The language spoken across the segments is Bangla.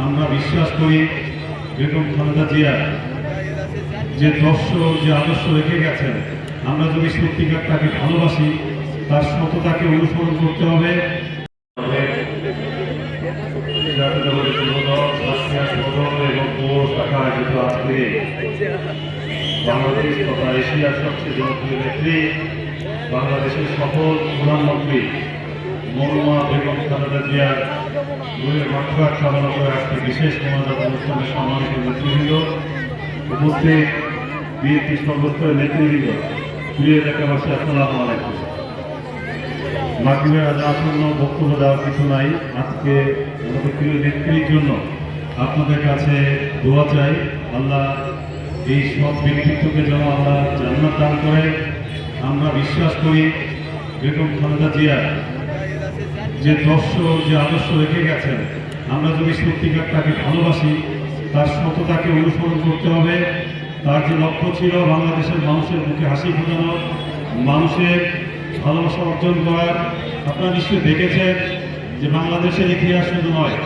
আমরা বিশ্বাস করি বেগম খালেদা জিয়া যে আদর্শ রেখে গেছেন, আমরা যদি সত্যিকার তাকে ভালোবাসি তার সততাকে অনুসরণ করতে হবে। বাংলাদেশ তথা এশিয়ার সবচেয়ে জনপ্রিয় নেত্রী, বাংলাদেশের সফল প্রধানমন্ত্রী মরহুমা বেগম খালেদা জিয়ার রুহের মাগফিরাত কামনা করে আজকে বিশেষ মোনাজাত অনুষ্ঠানে সম্মানিত নেতৃবৃন্দ, উপস্থিত বিএনপি সর্বস্তরের নেতৃবৃন্দ, প্রিয় এলাকাবাসী, আসসালামু আলাইকুম। মাগরিবের আজান আসন্ন, বক্তব্য দেওয়ার কিছু নাই। আজকে আমাদের প্রিয় নেত্রীর জন্য আপনাদের কাছে দোয়া চাই। আল্লাহ এই সব ব্যক্তিত্বকে যেন আল্লাহ জান্নাত দান করে। আমরা বিশ্বাস করি বেগম খালেদা জিয়া যে আদর্শ রেখে গেছেন, আমরা যদি সত্যিকার তাকে ভালোবাসি তার সততাকে অনুসরণ করতে হবে। তার যে লক্ষ্য ছিল বাংলাদেশের মানুষের মুখে হাসি ফোটানো, মানুষের ভালোবাসা অর্জন করার। আপনারা নিশ্চয়ই দেখেছেন যে বাংলাদেশের ইতিহাস শুধু নয়,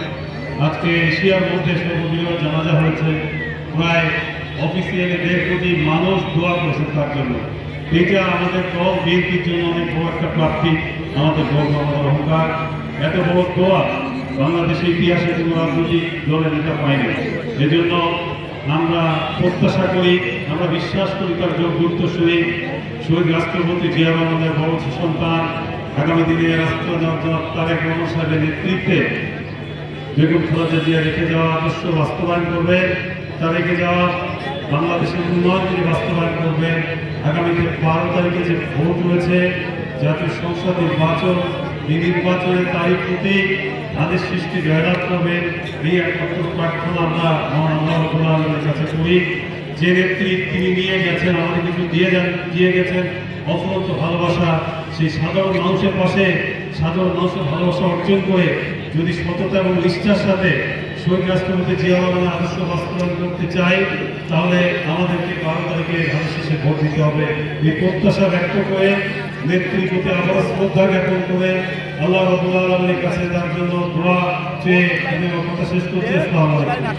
আজকে এশিয়ার মধ্যে সর্ববৃহৎ জানাজা হয়েছে। প্রায় অফিসিয়ালি 1.5 কোটি মানুষ দোয়া করেছেন তার জন্য। এটা আমাদের দল বিএনপির জন্য অনেক বড় একটা প্রাপ্তি, আমাদের গর্ব, আমাদের অহংকার। এত বড় দোয়া বাংলাদেশের ইতিহাসে কোনো রাজনৈতিক দলের এটা পায়নি। এজন্য আমরা প্রত্যাশা করি, আমরা বিশ্বাস করি তার যোগ্য শহীদ রাষ্ট্রপতি জিয়া রহমানের বড় সন্তান, আগামী দিনে রাষ্ট্রনায়ক তারেক রহমান সাহেবের নেতৃত্বে বেগম খালেদা জিয়া রেখে যাওয়া আদর্শ বাস্তবায়ন করবে। তার রেখে যাওয়া বাংলাদেশের উন্নয়ন তিনি বাস্তবায়ন করবেন। আগামীতে 12 তারিখে যে ভোট রয়েছে, জাতীয় সংসদ নির্বাচন, এই নির্বাচনের তারিখ প্রতি তাদের সৃষ্টি জয়লাভ করবেন। এই একমাত্র প্রার্থনা আমরা মহান আল্লাহর কাছে করি। যে নেত্রী তিনি নিয়ে গেছেন, আমাদের কিছু দিয়ে গেছেন অফুরন্ত ভালোবাসা, সেই সাধারণ মানুষের পাশে সাধারণ মানুষের ভালোবাসা অর্জন করে যদি সততা এবং নিষ্ঠার সাথে শহীদ রাষ্ট্রপতি জিয়া রহমানের আদর্শ বাস্তবায়ন করতে চাই, তাহলে আমাদেরকে 12 তারিখে ধানের শেষে ভোট দিতে হবে। এই প্রত্যাশা ব্যক্ত করে নেত্রীর প্রতি আবার শ্রদ্ধা জ্ঞাপন করে আল্লাহ রাব্বুল আলামিনের কাছে তার জন্য দোয়া চেয়ে কথা শেষ করছি। আসসালামু আলাইকুম।